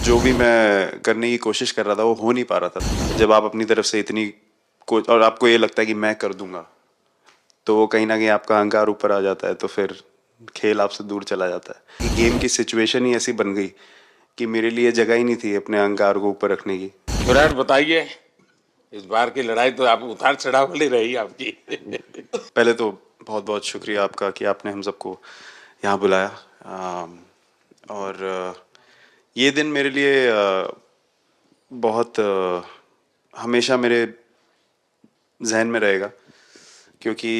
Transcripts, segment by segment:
जो भी मैं करने की कोशिश कर रहा था वो हो नहीं पा रहा था। जब आप अपनी तरफ से इतनी और आपको ये लगता है कि मैं कर दूंगा, तो वो कहीं ना कहीं आपका अहंकार ऊपर आ जाता है, तो फिर खेल आपसे दूर चला जाता है। गेम की सिचुएशन ही ऐसी बन गई कि मेरे लिए जगह ही नहीं थी अपने अहंकार को ऊपर रखने की। विराट, बताइए, इस बार की लड़ाई तो आप उतार चढ़ाव वाली रही आपकी। पहले तो बहुत बहुत शुक्रिया आपका कि आपने हम सबको यहाँ बुलाया। और ये दिन मेरे लिए बहुत हमेशा मेरे जहन में रहेगा, क्योंकि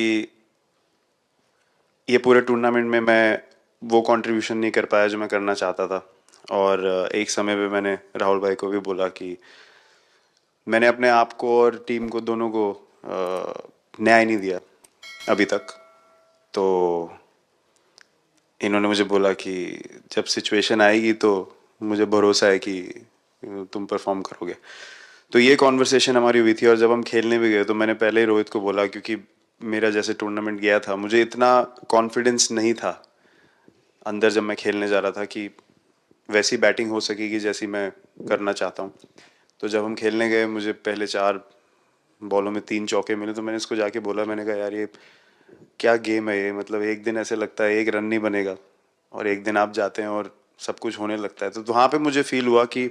ये पूरे टूर्नामेंट में मैं वो कंट्रीब्यूशन नहीं कर पाया जो मैं करना चाहता था। और एक समय पे मैंने राहुल भाई को भी बोला कि मैंने अपने आप को और टीम को दोनों को न्याय नहीं दिया अभी तक। तो इन्होंने मुझे बोला कि जब सिचुएशन आएगी तो मुझे भरोसा है कि तुम परफॉर्म करोगे। तो ये कॉन्वर्सेशन हमारी हुई थी, और जब हम खेलने भी गए तो मैंने पहले ही रोहित को बोला, क्योंकि मेरा जैसे टूर्नामेंट गया था मुझे इतना कॉन्फिडेंस नहीं था अंदर जब मैं खेलने जा रहा था कि वैसी बैटिंग हो सकेगी जैसी मैं करना चाहता हूँ। तो जब हम खेलने गए मुझे पहले 4 बॉलों में 3 चौके मिले, तो मैंने इसको जाके बोला, मैंने कहा यार ये क्या गेम है ये, मतलब एक दिन ऐसे लगता है एक रन नहीं बनेगा और एक दिन आप जाते हैं और सब कुछ होने लगता है। तो वहाँ पे मुझे फील हुआ कि,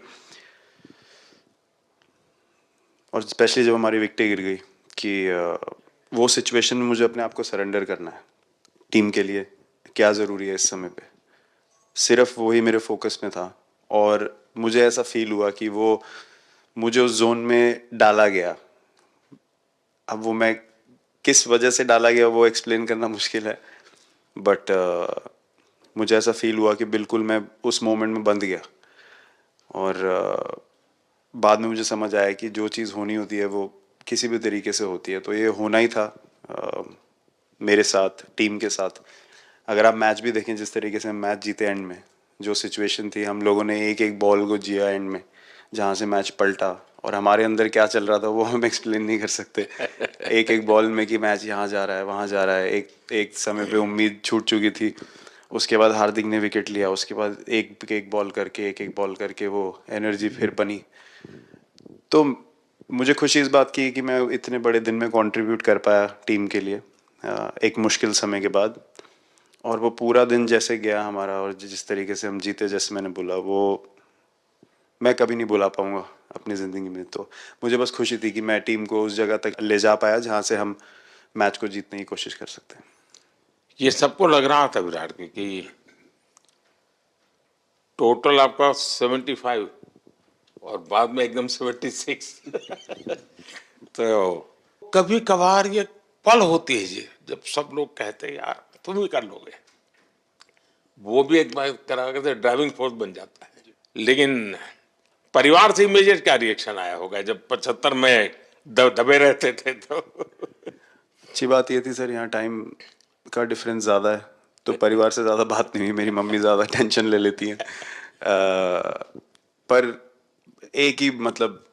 और स्पेशली जब हमारी विकेटें गिर गई, कि वो सिचुएशन में मुझे अपने आप को सरेंडर करना है। टीम के लिए क्या ज़रूरी है इस समय पे, सिर्फ वही मेरे फोकस में था। और मुझे ऐसा फील हुआ कि वो मुझे उस जोन में डाला गया। अब वो मैं किस वजह से डाला गया वो एक्सप्लेन करना मुश्किल है, बट मुझे ऐसा फील हुआ कि बिल्कुल मैं उस मोमेंट में बंध गया। और बाद में मुझे समझ आया कि जो चीज़ होनी होती है वो किसी भी तरीके से होती है, तो ये होना ही था मेरे साथ, टीम के साथ। अगर आप मैच भी देखें, जिस तरीके से हम मैच जीते एंड में, जो सिचुएशन थी, हम लोगों ने एक एक बॉल को जिया एंड में, जहाँ से मैच पलटा, और हमारे अंदर क्या चल रहा था वो हम एक्सप्लेन नहीं कर सकते। एक एक बॉल में कि मैच यहाँ जा रहा है वहाँ जा रहा है। एक एक समय पे उम्मीद छूट चुकी थी, उसके बाद हार्दिक ने विकेट लिया, उसके बाद एक एक बॉल करके वो एनर्जी फिर बनी। तो मुझे खुशी इस बात की कि मैं इतने बड़े दिन में कंट्रीब्यूट कर पाया टीम के लिए, एक मुश्किल समय के बाद। और वो पूरा दिन जैसे गया हमारा, और जिस तरीके से हम जीते, जैसे मैंने बोला, वो मैं कभी नहीं भुला पाऊंगा अपनी ज़िंदगी में। तो मुझे बस खुशी थी कि मैं टीम को उस जगह तक ले जा पाया जहाँ से हम मैच को जीतने की कोशिश कर सकते हैं। ये सबको लग रहा था विराट की कि टोटल आपका 75 और बाद में एकदम 76। तो कभी कभार ये पल होती है जी, जब सब लोग कहते हैं यार तुम ही कर लोगे, वो भी एक बार करा करके ड्राइविंग फोर्स बन जाता है। लेकिन परिवार से इमीडिएट क्या रिएक्शन आया होगा जब 75 में दबे रहते थे तो? अच्छी बात ये थी सर, यहाँ टाइम का डिफरेंस ज़्यादा है, तो परिवार से ज़्यादा बात नहीं हुई। मेरी मम्मी ज़्यादा टेंशन ले लेती हैं। पर एक ही मतलब,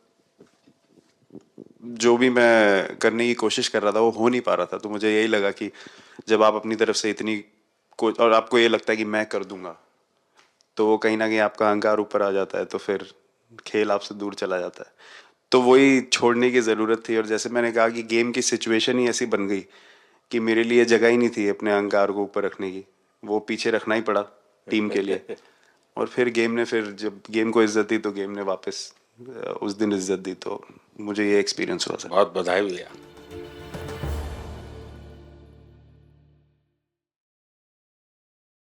जो भी मैं करने की कोशिश कर रहा था वो हो नहीं पा रहा था, तो मुझे यही लगा कि जब आप अपनी तरफ से इतनी और आपको ये लगता है कि मैं कर दूंगा, तो वो कहीं ना कहीं आपका अहंकार ऊपर आ जाता है, तो फिर खेल आपसे दूर चला जाता है। तो वही छोड़ने की ज़रूरत थी। और जैसे मैंने कहा कि गेम की सिचुएशन ही ऐसी बन गई कि मेरे लिए जगह ही नहीं थी अपने अहंकार को ऊपर रखने की, वो पीछे रखना ही पड़ा टीम के लिए। और फिर गेम ने, फिर जब गेम को इज्जत दी तो गेम ने वापस उस दिन इज्जत दी। तो मुझे ये एक्सपीरियंस हुआ सर। बहुत बधाई भैया।